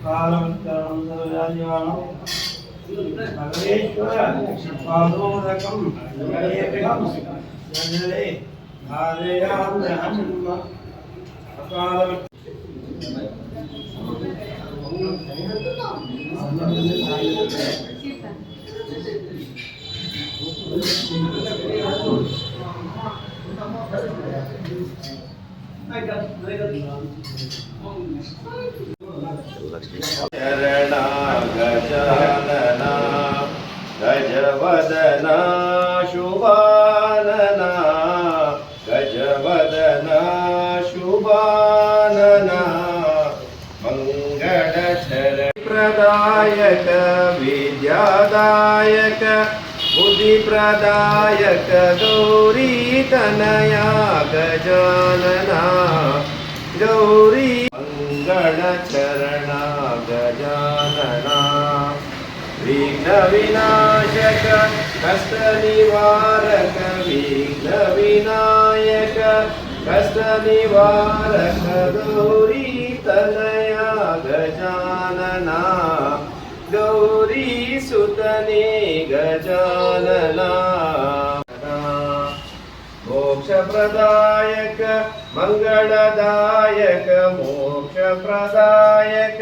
कालवत्तरं सर्वयाजिवानं भगवेश्वर पादोदकं एकं जले धारयाम्यहम् अकालवत् चरणा गजानना गजवदना शुभानना गजवदना शुभानना मंगलचरण प्रदायक विद्यादायक बुद्धिप्रदायक गौरी तनया गजानना गौरी मंगलचरणा गजानना विघ्न विनाशक कष्ट निवारक विघ्न विनायक कष्ट निवारक गौरी तनया गजानना गौरी सुतने गजानना मोक्ष प्रदायक मंगलदायक मोक्ष प्रदायक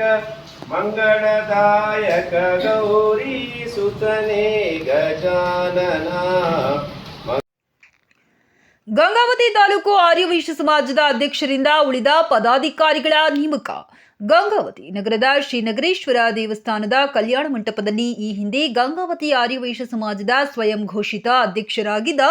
मंगलदायक गौरी सुतने गजानना ಗಂಗಾವತಿ ತಾಲೂಕು ಆರ್ಯವೈಶ್ಯ ಸಮಾಜದ ಅಧ್ಯಕ್ಷರಿಂದ ಉಳಿದ ಪದಾಧಿಕಾರಿಗಳ ನೇಮಕ. ಗಂಗಾವತಿ ನಗರದ ಶ್ರೀ ನಗರೇಶ್ವರ ದೇವಸ್ಥಾನದ ಕಲ್ಯಾಣ ಮಂಟಪದಲ್ಲಿ ಈ ಹಿಂದೆ ಗಂಗಾವತಿ ಆರ್ಯವೈಶ್ಯ ಸಮಾಜದ ಸ್ವಯಂ ಘೋಷಿತ ಅಧ್ಯಕ್ಷರಾಗಿದ್ದ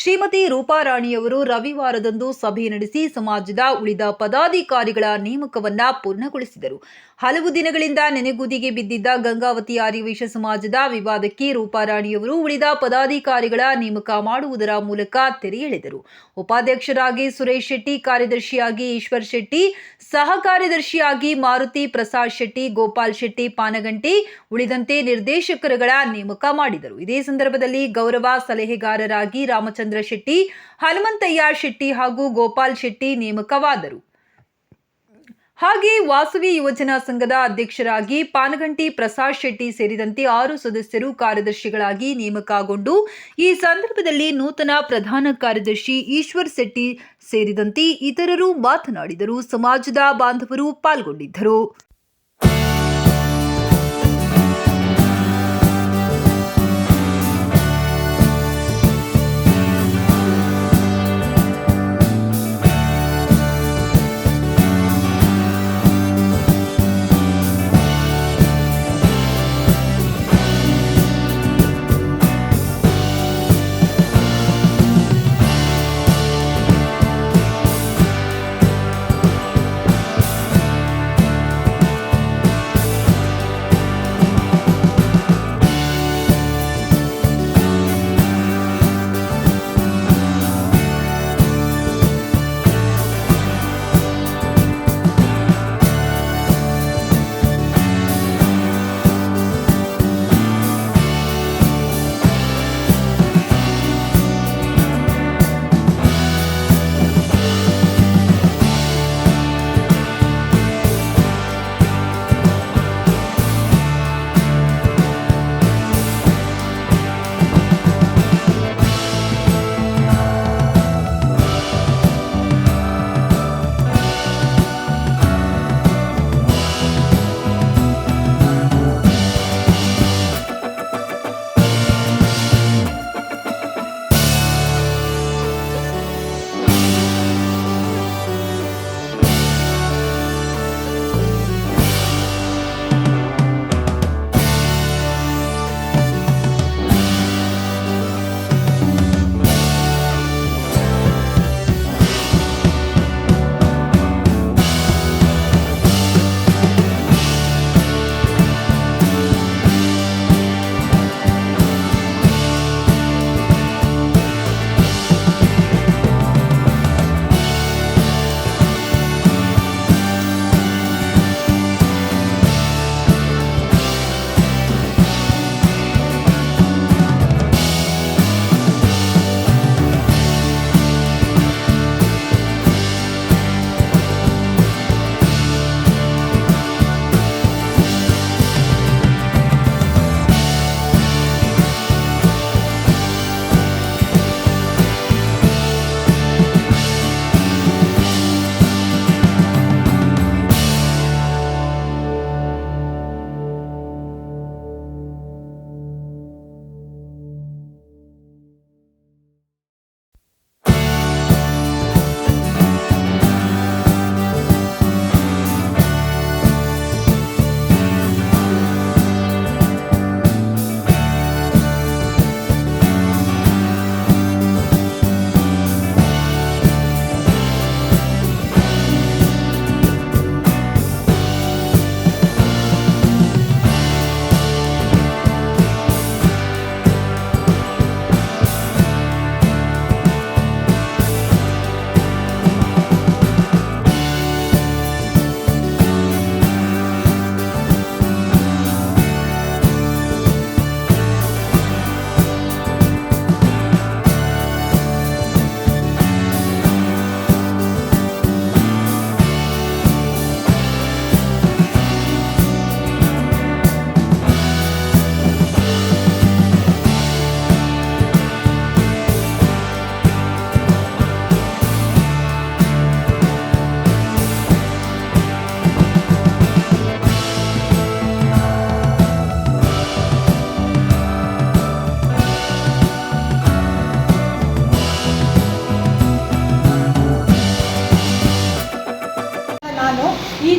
ಶ್ರೀಮತಿ ರೂಪಾರಾಣಿಯವರು ರವಿವಾರದಂದು ಸಭೆ ನಡೆಸಿ ಸಮಾಜದ ಉಳಿದ ಪದಾಧಿಕಾರಿಗಳ ನೇಮಕವನ್ನ ಪೂರ್ಣಗೊಳಿಸಿದರು. ಹಲವು ದಿನಗಳಿಂದ ನೆನೆಗುದಿಗೆ ಬಿದ್ದಿದ್ದ ಗಂಗಾವತಿ ಆರ್ಯವೈಶ್ಯ ಸಮಾಜದ ವಿವಾದಕ್ಕೆ ರೂಪಾರಾಣಿಯವರು ಉಳಿದ ಪದಾಧಿಕಾರಿಗಳ ನೇಮಕ ಮಾಡುವುದರ ಮೂಲಕ ತೆರೆ ಎಳೆದರು. ಉಪಾಧ್ಯಕ್ಷರಾಗಿ ಸುರೇಶ್ ಶೆಟ್ಟಿ, ಕಾರ್ಯದರ್ಶಿಯಾಗಿ ಈಶ್ವರ್ ಶೆಟ್ಟಿ, ಸಹ ಕಾರ್ಯದರ್ಶಿಯಾಗಿ ಮಾರುತಿ ಪ್ರಸಾದ್ ಶೆಟ್ಟಿ, ಗೋಪಾಲ್ ಶೆಟ್ಟಿ ಪಾನಗಂಟಿ ಉಳಿದಂತೆ ನಿರ್ದೇಶಕರುಗಳ ನೇಮಕ ಮಾಡಿದರು. ಇದೇ ಸಂದರ್ಭದಲ್ಲಿ ಗೌರವ ಸಲಹೆಗಾರರಾಗಿ ರಾಮಚಂದ್ರ ಶೆಟ್ಟಿ, ಹನುಮಂತಯ್ಯ ಶೆಟ್ಟಿ ಹಾಗೂ ಗೋಪಾಲ್ ಶೆಟ್ಟಿ ನೇಮಕವಾದರು. ಹಾಗೆ ವಾಸವಿ ಯುವಜನ ಸಂಘದ ಅಧ್ಯಕ್ಷರಾಗಿ ಪಾನಗಂಟಿ ಪ್ರಸಾದ್ ಶೆಟ್ಟಿ ಸೇರಿದಂತೆ 6 ಸದಸ್ಯರು ಕಾರ್ಯದರ್ಶಿಗಳಾಗಿ ನೇಮಕಗೊಂಡು ಈ ಸಂದರ್ಭದಲ್ಲಿ ನೂತನ ಪ್ರಧಾನ ಕಾರ್ಯದರ್ಶಿ ಈಶ್ವರ್ ಶೆಟ್ಟಿ ಸೇರಿದಂತೆ ಇತರರು ಮಾತನಾಡಿದರು. ಸಮಾಜದ ಬಾಂಧವರು ಪಾಲ್ಗೊಂಡಿದ್ದರು.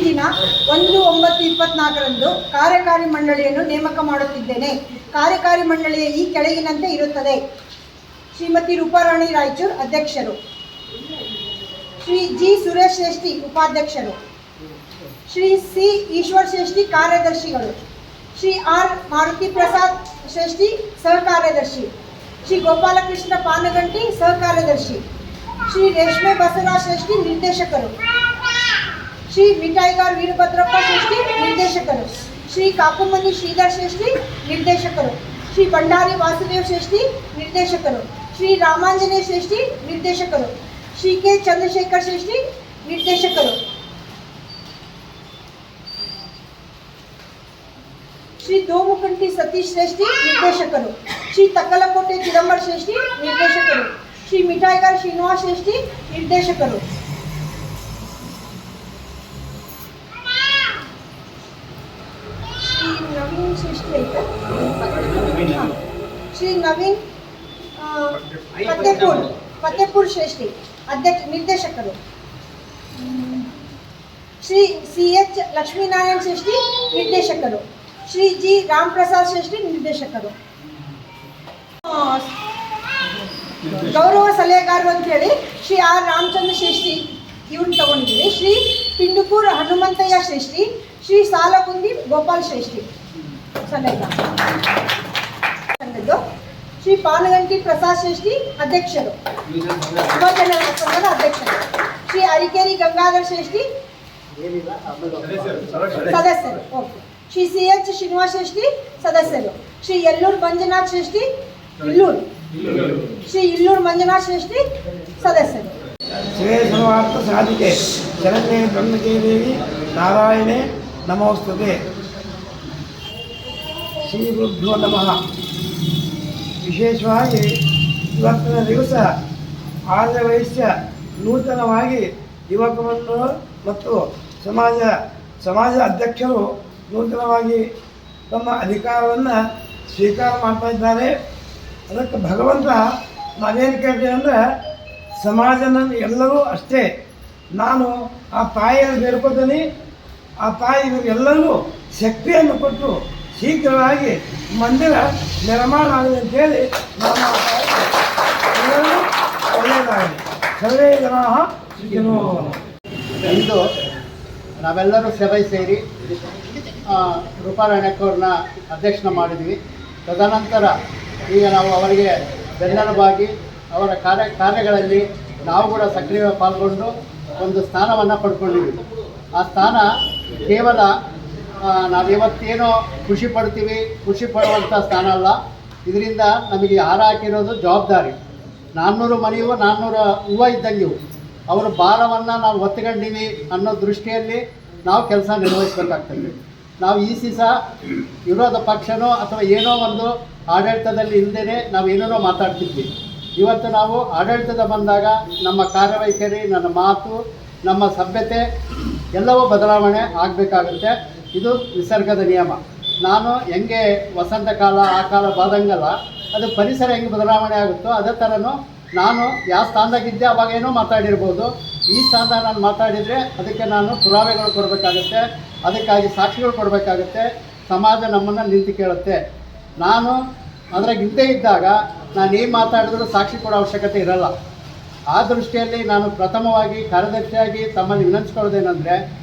ದಿನ 1/9/24 ಕಾರ್ಯಕಾರಿ ಮಂಡಳಿಯನ್ನು ನೇಮಕ ಮಾಡುತ್ತಿದ್ದೇನೆ. ಕಾರ್ಯಕಾರಿ ಮಂಡಳಿಯ ಈ ಕೆಳಗಿನಂತೆ ಇರುತ್ತದೆ. ಶ್ರೀಮತಿ ರೂಪಾರಾಣಿ ರಾಯಚೂರು ಅಧ್ಯಕ್ಷರು, ಶ್ರೀ ಜಿ ಸುರೇಶ್ ಶ್ರೇಷ್ಠಿ ಉಪಾಧ್ಯಕ್ಷರು, ಶ್ರೀ ಸಿ ಈಶ್ವರ್ ಶ್ರೇಷ್ಠಿ ಕಾರ್ಯದರ್ಶಿಗಳು, ಶ್ರೀ ಆರ್ ಮಾರುತಿ ಪ್ರಸಾದ್ ಶ್ರೇಷ್ಠಿ ಸಹಕಾರ್ಯದರ್ಶಿ, ಶ್ರೀ ಗೋಪಾಲಕೃಷ್ಣ ಪಾನಗಂಟಿ ಸಹಕಾರ್ಯದರ್ಶಿ, ಶ್ರೀ ರೇಷ್ಮೆ ಬಸವರಾಜ್ ಶ್ರೇಷ್ಠಿ ನಿರ್ದೇಶಕರು, ಶ್ರೀ ಮಿಠಾಯಿಗಾರ್ ವೀರಭದ್ರಪ್ಪ ಶ್ರೇಷ್ಠಿ ನಿರ್ದೇಶಕರು, ಶ್ರೀ ಕಾಕುಮನಿ ಶ್ರೀಧರ್ ಶ್ರೇಷ್ಠಿ ನಿರ್ದೇಶಕರು, ಶ್ರೀ ಭಂಡಾರಿ ವಾಸುದೇವ್ ಶ್ರೇಷ್ಠಿ ನಿರ್ದೇಶಕರು, ಶ್ರೀ ರಾಮಾಂಜನೇಯ ಶ್ರೇಷ್ಠಿ ನಿರ್ದೇಶಕರು, ಶ್ರೀ ಕೆ ಚಂದ್ರಶೇಖರ್ ಶ್ರೇಷ್ಠಿ ನಿರ್ದೇಶಕರು, ಶ್ರೀ ದೋಮುಕಂಟಿ ಸತೀಶ್ ಶ್ರೇಷ್ಠಿ ನಿರ್ದೇಶಕರು, ಶ್ರೀ ತಕ್ಕಲಕೋಟೆ ಚಿದಂಬರ ಶ್ರೇಷ್ಠಿ ನಿರ್ದೇಶಕರು, ಶ್ರೀ ಮಿಠಾಯಿಗಾರ್ ಶ್ರೀನಿವಾಸ್ ಶ್ರೇಷ್ಠಿ ನಿರ್ದೇಶಕರು, ಶ್ರೀ ನವೀನ್ ಶ್ರೇಷ್ಠಿ ಆಯ್ತಾ? ಶ್ರೀ ನವೀನ್ ಫತೇಪುರ್ ಶ್ರೇಷ್ಠಿ ನಿರ್ದೇಶಕರು, ಶ್ರೀ ಸಿ ಎಚ್ ಲಕ್ಷ್ಮೀನಾರಾಯಣ್ ಶ್ರೇಷ್ಠಿ ನಿರ್ದೇಶಕರು, ಶ್ರೀ ಜಿ ರಾಮ್ ಪ್ರಸಾದ್ ಶ್ರೇಷ್ಠಿ ನಿರ್ದೇಶಕರು. ಗೌರವ ಸಲಹೆಗಾರರು ಅಂತೇಳಿ ಶ್ರೀ ಆರ್ ರಾಮಚಂದ್ರ ಶ್ರೇಷ್ಠಿ ಇವ್ರನ್ನ ತಗೊಂಡಿದ್ದೀವಿ. ಶ್ರೀ ಪಿಂಡುಪುರ್ ಹನುಮಂತಯ್ಯ ಶ್ರೇಷ್ಠಿ, ಶ್ರೀ ಸಾಲಗುಂದಿ ಗೋಪಾಲ್ ಶ್ರೇಷ್ಠಿ ಸಲಹೆಗಾರ ಸಂಘದ್ದು, ಶ್ರೀ ಪಾನಗಂಟಿ ಪ್ರಸಾದ್ ಶ್ರೇಷ್ಠಿ ಅಧ್ಯಕ್ಷರು, ಯುವಜನ ಸಂಘದ ಅಧ್ಯಕ್ಷರು, ಶ್ರೀ ಅರಿಕೇರಿ ಗಂಗಾಧರ್ ಶ್ರೇಷ್ಠಿ ಸದಸ್ಯರು, okay. Shri C H Srinivas Shreshti ಸದಸ್ಯರು, ಶ್ರೀ ಯಲ್ಲೂರು ಮಂಜುನಾಥ್ ಶ್ರೇಷ್ಠಿ ಶ್ರೀ ಇಲ್ಲೂರು ಮಂಜುನಾಥ್ ಶ್ರೇಷ್ಠಿ ಸದಸ್ಯರು. ಶ್ರೇಯಸ್ಸರ್ವಾರ್ಥ ಸಾಧಿಕೆ ಶರಣ್ಯೇ ಬ್ರಹ್ಮಕೇ ದೇವಿ ನಾರಾಯಣೇ ನಮೋಸ್ತುತೆ. ಶ್ರೀ ಗುರುಭ್ಯೋ ನಮಃ. ವಿಶೇಷವಾಗಿ ಇವತ್ತಿನ ದಿವಸ ಆರ್ಯ ವೈಶ್ಯ ನೂತನವಾಗಿ ಯುವಕರನ್ನು ಮತ್ತು ಸಮಾಜ ಅಧ್ಯಕ್ಷರು ನೂತನವಾಗಿ ತಮ್ಮ ಅಧಿಕಾರವನ್ನು ಸ್ವೀಕಾರ ಮಾಡ್ತಾ ಇದ್ದಾರೆ. ಅದಕ್ಕೆ ಭಗವಂತ ನಾವೇನು ಕೇಳ್ತೇವೆ ಅಂದರೆ, ಸಮಾಜನ ಎಲ್ಲರೂ ಅಷ್ಟೇ, ನಾನು ಆ ತಾಯಿಯನ್ನು ಬೇಡ್ಕೊತೀನಿ, ಆ ತಾಯಿ ಇವರೆಲ್ಲರೂ ಶಕ್ತಿಯನ್ನು ಕೊಟ್ಟು ಶೀಘ್ರವಾಗಿ ಮಂದಿರ ನಿರ್ಮಾಣ ಆಗಲಿ ಅಂತೇಳಿ ನಾನು ಆ ತಾಯಿ ಎಲ್ಲರೂ ಒಳ್ಳೆಯದಾಗಲಿ. ಸರ್ವೇ ಜನಾಃ ಸುಖಿನೋ ಭವಂತು. ಇಂದು ನಾವೆಲ್ಲರೂ ಸಭೆ ಸೇರಿ ರೂಪಾರಾಯಣಕ್ಕವ್ರನ್ನ ಅಧ್ಯಕ್ಷನ ಮಾಡಿದ್ವಿ. ತದನಂತರ ಈಗ ನಾವು ಅವರಿಗೆ ಬೆನ್ನೆಲುಬಾಗಿ ಅವರ ಕಾರ್ಯಗಳಲ್ಲಿ ನಾವು ಕೂಡ ಸಕ್ರಿಯ ಪಾಲ್ಗೊಂಡು ಒಂದು ಸ್ಥಾನವನ್ನು ಪಡ್ಕೊಂಡಿದ್ದೀವಿ. ಆ ಸ್ಥಾನ ಕೇವಲ ನಾವಿವತ್ತೇನೋ ಖುಷಿ ಪಡುವಂಥ ಸ್ಥಾನ ಅಲ್ಲ. ಇದರಿಂದ ನಮಗೆ ಹಾರ ಹಾಕಿರೋದು ಜವಾಬ್ದಾರಿ. 400 ಮನೆಯು 400 ಹೂವು ಇದ್ದಂಗೆ ಅವರ ಭಾರವನ್ನು ನಾವು ಹೊತ್ತುಕೊಂಡಿವಿ ಅನ್ನೋ ದೃಷ್ಟಿಯಲ್ಲಿ ನಾವು ಕೆಲಸ ನಿರ್ವಹಿಸಬೇಕಾಗ್ತದೆ. ನಾವು ಈ ಸೀಸ ವಿರೋಧ ಪಕ್ಷನೋ ಅಥವಾ ಏನೋ ಒಂದು ಆಡಳಿತದಲ್ಲಿ ಇಲ್ಲದೇ ನಾವೇನೇನೋ ಮಾತಾಡ್ತಿದ್ವಿ. ಇವತ್ತು ನಾವು ಆಡಳಿತದ ಬಂದಾಗ ನಮ್ಮ ಕಾರ್ಯವೈಖರಿ, ನನ್ನ ಮಾತು, ನಮ್ಮ ಸಭ್ಯತೆ ಎಲ್ಲವೂ ಬದಲಾವಣೆ ಆಗಬೇಕಾಗುತ್ತೆ. ಇದು ನಿಸರ್ಗದ ನಿಯಮ. ನಾನು ಹೆಂಗೆ ವಸಂತ ಕಾಲ ಆ ಕಾಲ ಬಾದಂಗಲ್ಲ, ಅದು ಪರಿಸರ ಹೆಂಗೆ ಬದಲಾವಣೆ ಆಗುತ್ತೋ ಅದೇ ಥರನೂ ನಾನು ಯಾವ ಸ್ಥಾನದಾಗಿದ್ದೆ ಅವಾಗ ಏನೋ ಮಾತಾಡಿರ್ಬೋದು. ಈ ಸ್ಥಾನದಾಗ ನಾನು ಮಾತಾಡಿದರೆ ಅದಕ್ಕೆ ನಾನು ಪುರಾವೆಗಳು ಕೊಡಬೇಕಾಗುತ್ತೆ, ಅದಕ್ಕಾಗಿ ಸಾಕ್ಷಿಗಳು ಕೊಡಬೇಕಾಗುತ್ತೆ. ಸಮಾಜ ನಮ್ಮನ್ನು ನಿಂತು ಕೇಳುತ್ತೆ. ನಾನು ಅದ್ರಾಗ ಇದ್ದೇ ಇದ್ದಾಗ ನಾನು ಏನು ಮಾತಾಡಿದ್ರೂ ಸಾಕ್ಷಿ ಕೊಡೋ ಅವಶ್ಯಕತೆ ಇರಲ್ಲ. ಆ ದೃಷ್ಟಿಯಲ್ಲಿ ನಾನು ಪ್ರಥಮವಾಗಿ ಕಾರ್ಯದರ್ಶಿಯಾಗಿ ತಮ್ಮಲ್ಲಿ ವಿನಂತಿಸ್ಕೊಳ್ಳೋದೇನೆಂದರೆ,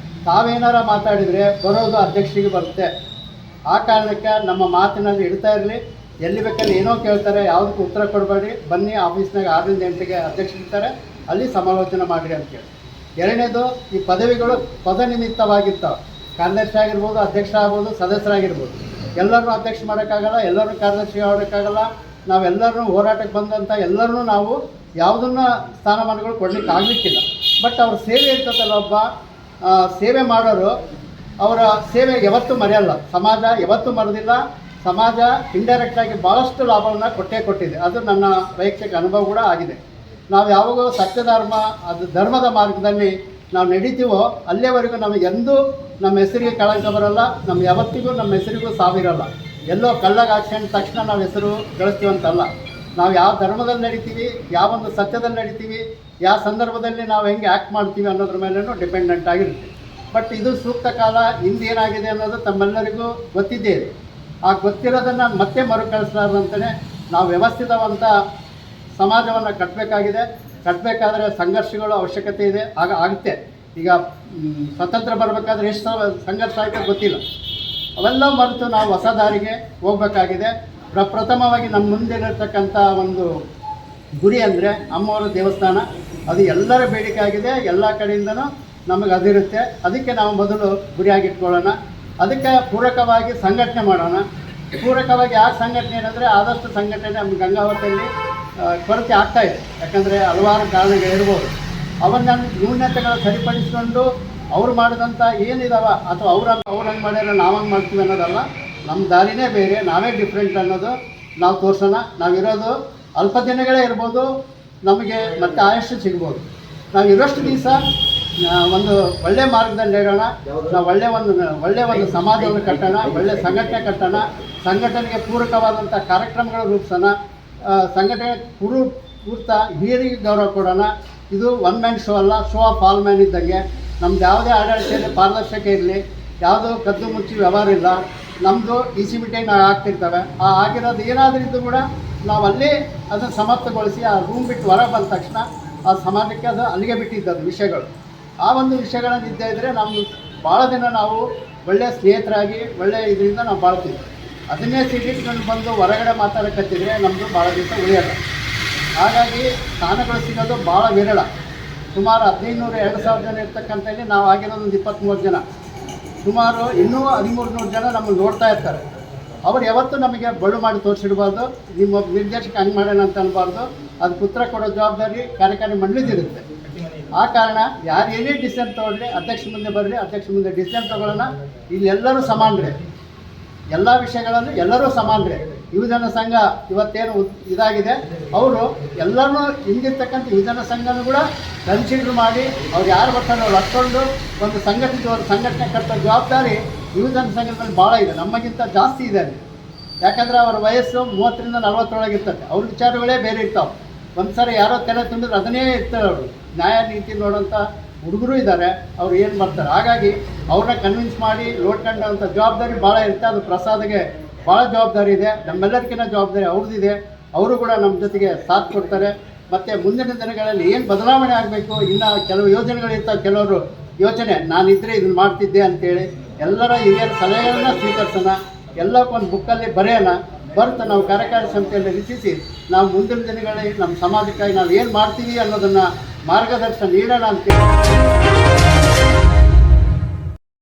ತಾವೇನಾರ ಮಾತಾಡಿದರೆ ಬರೋದು ಅಧ್ಯಕ್ಷರಿಗೆ ಬರುತ್ತೆ. ಆ ಕಾರಣಕ್ಕೆ ನಮ್ಮ ಮಾತಿನಲ್ಲಿ ಇಡ್ತಾ ಇರಲಿ. ಎಲ್ಲಿ ಬೇಕಲ್ಲಿ ಏನೋ ಕೇಳ್ತಾರೆ, ಯಾವುದಕ್ಕೂ ಉತ್ತರ ಕೊಡಬೇಡಿ, ಬನ್ನಿ ಆಫೀಸ್ನಾಗ 6ರಿಂದ 8ಗೆ ಅಧ್ಯಕ್ಷರಿರ್ತಾರೆ, ಅಲ್ಲಿ ಸಮಾಲೋಚನೆ ಮಾಡಿರಿ ಅಂತೇಳಿ. ಎರಡನೇದು, ಈ ಪದವಿಗಳು ಪದನಿಮಿತ್ತವಾಗಿರ್ತವೆ. ಕಾರ್ಯದರ್ಶಿ ಆಗಿರ್ಬೋದು, ಅಧ್ಯಕ್ಷ ಆಗ್ಬೋದು, ಸದಸ್ಯರಾಗಿರ್ಬೋದು. ಎಲ್ಲರನ್ನೂ ಅಧ್ಯಕ್ಷ ಮಾಡೋಕ್ಕಾಗಲ್ಲ, ಎಲ್ಲರನ್ನೂ ಕಾರ್ಯದರ್ಶಿ ಮಾಡೋಕ್ಕಾಗಲ್ಲ. ನಾವೆಲ್ಲರೂ ಹೋರಾಟಕ್ಕೆ ಬಂದಂಥ ಎಲ್ಲರೂ ನಾವು ಯಾವುದನ್ನು ಸ್ಥಾನಮಾನಗಳು ಕೊಡಲಿಕ್ಕೆ ಆಗಲಿಕ್ಕಿಲ್ಲ. ಬಟ್ ಅವ್ರ ಸೇವೆ ಇರ್ತದಲ್ಲ, ಒಬ್ಬ ಸೇವೆ ಮಾಡೋರು ಅವರ ಸೇವೆ ಯಾವತ್ತೂ ಮರೆಯಲ್ಲ. ಸಮಾಜ ಯಾವತ್ತೂ ಮರೆದಿಲ್ಲ. ಸಮಾಜ ಇಂಡೈರೆಕ್ಟಾಗಿ ಭಾಳಷ್ಟು ಲಾಭವನ್ನು ಕೊಟ್ಟಿದೆ. ಅದು ನನ್ನ ವೈಯಕ್ತಿಕ ಅನುಭವ ಕೂಡ ಆಗಿದೆ. ನಾವು ಯಾವಾಗಲೂ ಸತ್ಯಧರ್ಮ, ಅದು ಧರ್ಮದ ಮಾರ್ಗದಲ್ಲಿ ನಾವು ನಡೀತೀವೋ ಅಲ್ಲಿಯವರೆಗೂ ನಮಗೆಂದೂ ನಮ್ಮ ಹೆಸರಿಗೆ ಕಳಂಕ ಬರಲ್ಲ. ಯಾವತ್ತಿಗೂ ನಮ್ಮ ಹೆಸರಿಗೂ ಸಾವಿರಲ್ಲ. ಎಲ್ಲೋ ಕಳ್ಳಗೆ ಹಾಕ್ಸ್ಕೊಂಡ ತಕ್ಷಣ ನಾವು ಹೆಸರು ಗಳಿಸ್ತೀವಂತಲ್ಲ. ನಾವು ಯಾವ ಧರ್ಮದಲ್ಲಿ ನಡೀತೀವಿ, ಯಾವೊಂದು ಸತ್ಯದಲ್ಲಿ ನಡೀತೀವಿ, ಯಾವ ಸಂದರ್ಭದಲ್ಲಿ ನಾವು ಹೆಂಗೆ ಆ್ಯಕ್ಟ್ ಮಾಡ್ತೀವಿ ಅನ್ನೋದ್ರ ಮೇಲೂ ಡಿಪೆಂಡೆಂಟ್ ಆಗಿರುತ್ತೆ. ಬಟ್ ಇದು ಸೂಕ್ತ ಕಾಲ ಹಿಂದೇನಾಗಿದೆ ಅನ್ನೋದು ತಮ್ಮೆಲ್ಲರಿಗೂ ಗೊತ್ತಿದ್ದೇ ಇದೆ. ಆ ಗೊತ್ತಿರೋದನ್ನು ಮತ್ತೆ ಮರುಕಳಿಸಲಾರ್ದಂತೆ ನಾವು ವ್ಯವಸ್ಥಿತವಂತ ಸಮಾಜವನ್ನು ಕಟ್ಟಬೇಕಾಗಿದೆ. ಕಟ್ಟಬೇಕಾದ್ರೆ ಸಂಘರ್ಷಗಳು ಅವಶ್ಯಕತೆ ಇದೆ, ಆಗುತ್ತೆ. ಈಗ ಸ್ವತಂತ್ರ ಬರಬೇಕಾದ್ರೆ ಎಷ್ಟು ಸಂಘರ್ಷ ಆಯಿತು ಗೊತ್ತಿಲ್ಲ. ಅವೆಲ್ಲ ಮರೆತು ನಾವು ಹೊಸ ದಾರಿಗೆ ಹೋಗಬೇಕಾಗಿದೆ. ಪ್ರಥಮವಾಗಿ ನಮ್ಮ ಮುಂದಿರತಕ್ಕಂಥ ಒಂದು ಗುರಿ ಅಂದರೆ ಅಮ್ಮವರ ದೇವಸ್ಥಾನ. ಅದು ಎಲ್ಲರ ಬೇಡಿಕೆ ಆಗಿದೆ, ಎಲ್ಲ ಕಡೆಯಿಂದನೂ ನಮಗೆ ಅದಿರುತ್ತೆ. ಅದಕ್ಕೆ ನಾವು ಮೊದಲು ಗುರಿಯಾಗಿಟ್ಕೊಳ್ಳೋಣ. ಅದಕ್ಕೆ ಪೂರಕವಾಗಿ ಸಂಘಟನೆ ಮಾಡೋಣ. ಪೂರಕವಾಗಿ ಯಾಕೆ ಸಂಘಟನೆ ಏನಂದರೆ ಆದಷ್ಟು ಸಂಘಟನೆ ನಮ್ಮ ಗಂಗಾವತಿಯಲ್ಲಿ ಕೊರತೆ ಆಗ್ತಾಯಿದೆ. ಯಾಕಂದರೆ ಹಲವಾರು ಕಾರಣಗಳಿರ್ಬೋದು. ಅವನ್ನ ನ್ಯೂನತೆಗಳು ಸರಿಪಡಿಸ್ಕೊಂಡು ಅವ್ರು ಮಾಡಿದಂಥ ಏನಿದಾವ ಅಥವಾ ಅವ್ರಂಗೆ ಮಾಡ್ಯಾರ ನಾವಂಗೆ ಮಾಡ್ತೀವಿ ಅನ್ನೋದಲ್ಲ. ನಮ್ಮ ದಾರಿನೇ ಬೇರೆ, ನಾವೇ ಡಿಫ್ರೆಂಟ್ ಅನ್ನೋದು ನಾವು ತೋರಿಸೋಣ. ನಾವಿರೋದು ಅಲ್ಪ ದಿನಗಳೇ ಇರ್ಬೋದು, ನಮಗೆ ಮತ್ತೆ ಆಯಸ್ಸು ಸಿಗ್ಬೋದು. ನಾವು ಇರೋಷ್ಟು ದಿವಸ ಒಂದು ಒಳ್ಳೆಯ ಮಾರ್ಗದಲ್ಲಿ ಇರೋಣ. ನಾವು ಒಳ್ಳೆಯ ಒಂದು ಸಮಾಜವನ್ನು ಕಟ್ಟೋಣ, ಒಳ್ಳೆಯ ಸಂಘಟನೆ ಕಟ್ಟೋಣ. ಸಂಘಟನೆಗೆ ಪೂರಕವಾದಂಥ ಕಾರ್ಯಕ್ರಮಗಳು ರೂಪಿಸೋಣ. ಸಂಘಟನೆ ಪೂರ್ತ ಹಿರಿಯರಿಗೆ ಗೌರವ ಕೊಡೋಣ. ಇದು ಒನ್ ಮ್ಯಾನ್ ಶೋ ಅಲ್ಲ, ಶೋ ಆಫ್ ಆಲ್ ಮ್ಯಾನ್ ಇದ್ದಂಗೆ. ನಮ್ದು ಯಾವುದೇ ಆಡಳಿತದಲ್ಲಿ ಪಾರದರ್ಶಕ ಇರಲಿ, ಯಾವುದೋ ಕದ್ದು ಮುಚ್ಚಿ ವ್ಯವಹಾರ ಇಲ್ಲ. ನಮ್ಮದು ಸಿ ಮೀಟಿಂಗ್ ನಾವು ಆಗ್ತಿರ್ತವೆ. ಆ ಆಗಿರೋದು ಏನಾದರೂ ಇದ್ದು ಕೂಡ ನಾವು ಅಲ್ಲಿ ಅದನ್ನು ಸಮಾಪ್ತಗೊಳಿಸಿ ಆ ರೂಮ್ ಬಿಟ್ಟು ಹೊರ ಬಂದ ತಕ್ಷಣ ಆ ಸಮಾಜಕ್ಕೆ ಅದು ಅಲ್ಲಿಗೆ ಬಿಟ್ಟಿದ್ದದು ವಿಷಯಗಳು. ಆ ಒಂದು ವಿಷಯಗಳನ್ನು ಇದ್ದೇ ಇದ್ದರೆ ನಮ್ಮ ಭಾಳ ದಿನ ನಾವು ಒಳ್ಳೆಯ ಸ್ನೇಹಿತರಾಗಿ ಒಳ್ಳೆಯ ಇದರಿಂದ ನಾವು ಬಾಳ್ತೀವಿ. ಅದನ್ನೇ ಸಿಟಿಟ್ಕೊಂಡು ಬಂದು ಹೊರಗಡೆ ಮಾತಾಡೋಕತ್ತಿದ್ರೆ ನಮ್ಮದು ಭಾಳ ದಿವಸ ಉಳಿಯೋಲ್ಲ. ಹಾಗಾಗಿ ಸ್ಥಾನಗಳು ಸಿಗೋದು ಭಾಳ ವಿರಳ. ಸುಮಾರು 1500-2000 ಜನ ಇರ್ತಕ್ಕಂಥಲ್ಲಿ ನಾವು ಆಗಿರೋದು 23 ಜನ. ಸುಮಾರು ಇನ್ನೂ 1300 ಜನ ನಮ್ಮನ್ನು ನೋಡ್ತಾ ಇರ್ತಾರೆ. ಅವ್ರು ಯಾವತ್ತೂ ನಮಗೆ ಬಳ್ಳು ಮಾಡಿ ತೋರಿಸಿಡ್ಬಾರ್ದು. ನಿಮ್ಮ ನಿರ್ದೇಶಕ ಹಂಗೆ ಮಾಡೋಣ ಅಂತ ಅನ್ಬಾರ್ದು. ಅದು ಪುತ್ರ ಕೊಡೋ ಜವಾಬ್ದಾರಿ ಕಾರ್ಯಕಾರಿ ಮಂಡಳಿದಿರುತ್ತೆ. ಆ ಕಾರಣ ಯಾರು ಏನೇ ಡಿಸಿಷನ್ ತೊಗೊಳ್ಳಿ, ಅಧ್ಯಕ್ಷ ಮುಂದೆ ಬರಲಿ, ಅಧ್ಯಕ್ಷ ಮುಂದೆ ಡಿಸಿಷನ್ ತೊಗೊಳ್ಳೋಣ. ಇಲ್ಲಿ ಎಲ್ಲರೂ ಸಮಾನರೇ, ಎಲ್ಲ ವಿಷಯಗಳಲ್ಲೂ ಎಲ್ಲರೂ ಸಮಾನರೇ. ಯುವಜನ ಸಂಘ ಇವತ್ತೇನು ಇದಾಗಿದೆ, ಅವರು ಎಲ್ಲರೂ ಹಿಂದಿರ್ತಕ್ಕಂಥ ಯುವಜನ ಸಂಘನೂ ಕೂಡ ಕನ್ಸಿಡರ್ ಮಾಡಿ ಅವ್ರು ಯಾರು ಬರ್ತಾರೆ ಅವ್ರು ಹತ್ಕೊಂಡು ಒಂದು ಸಂಘಟನೆ ಕಟ್ಟೋ ಜವಾಬ್ದಾರಿ ಯುವಜನ ಸಂಘದ ಮೇಲೆ ಭಾಳ ಇದೆ, ನಮಗಿಂತ ಜಾಸ್ತಿ ಇದೆ ಅಲ್ಲಿ. ಯಾಕಂದರೆ ಅವರ ವಯಸ್ಸು 30ರಿಂದ 40 ಇರ್ತದೆ. ಅವ್ರ ವಿಚಾರಗಳೇ ಬೇರೆ ಇರ್ತಾವೆ. ಒಂದು ಸಾರಿ ಯಾರೋ ತಲೆ ತುಂಬಿದ್ರೆ ಅದನ್ನೇ ಇರ್ತಾರೆ. ಅವರು ನ್ಯಾಯ ನೀತಿ ನೋಡೋಂಥ ಹುಡುಗರು ಇದ್ದಾರೆ, ಅವ್ರು ಏನು ಮಾಡ್ತಾರೆ. ಹಾಗಾಗಿ ಅವ್ರನ್ನ ಕನ್ವಿನ್ಸ್ ಮಾಡಿ ನೋಡ್ಕೊಂಡಂಥ ಜವಾಬ್ದಾರಿ ಭಾಳ ಇರುತ್ತೆ. ಅದು ಪ್ರಸಾದ್ಗೆ ಭಾಳ ಜವಾಬ್ದಾರಿ ಇದೆ, ನಮ್ಮೆಲ್ಲರಿಗಿಂತ ಜವಾಬ್ದಾರಿ ಅವ್ರದ್ದಿದೆ. ಅವರು ಕೂಡ ನಮ್ಮ ಜೊತೆಗೆ ಸಾಥ್ ಕೊಡ್ತಾರೆ. ಮತ್ತು ಮುಂದಿನ ದಿನಗಳಲ್ಲಿ ಏನು ಬದಲಾವಣೆ ಆಗಬೇಕು, ಇನ್ನು ಕೆಲವು ಯೋಜನೆಗಳಿರ್ತಾವೆ. ಕೆಲವರು ಯೋಚನೆ ನಾನಿದ್ದರೆ ಇದನ್ನು ಮಾಡ್ತಿದ್ದೆ ಅಂತೇಳಿ ಎಲ್ಲರ ಹಿರಿಯರ ಸಲಹೆಗಳನ್ನ ಸ್ವೀಕರಿಸೋಣ. ಎಲ್ಲಕ್ಕೊಂದು ಬುಕ್ಕಲ್ಲಿ ಬರೆಯೋಣ. ಬರ್ತಾ ನಾವು ಕಾರ್ಯಕಾರಿ ಸಮಿತಿಯಲ್ಲಿ ರಚಿಸಿ ನಾವು ಮುಂದಿನ ದಿನಗಳಲ್ಲಿ ನಮ್ಮ ಸಮಾಜಕ್ಕಾಗಿ ನಾವು ಏನು ಮಾಡ್ತೀವಿ ಅನ್ನೋದನ್ನು ಮಾರ್ಗದರ್ಶನ ನೀಡೋಣ ಅಂತೇಳಿ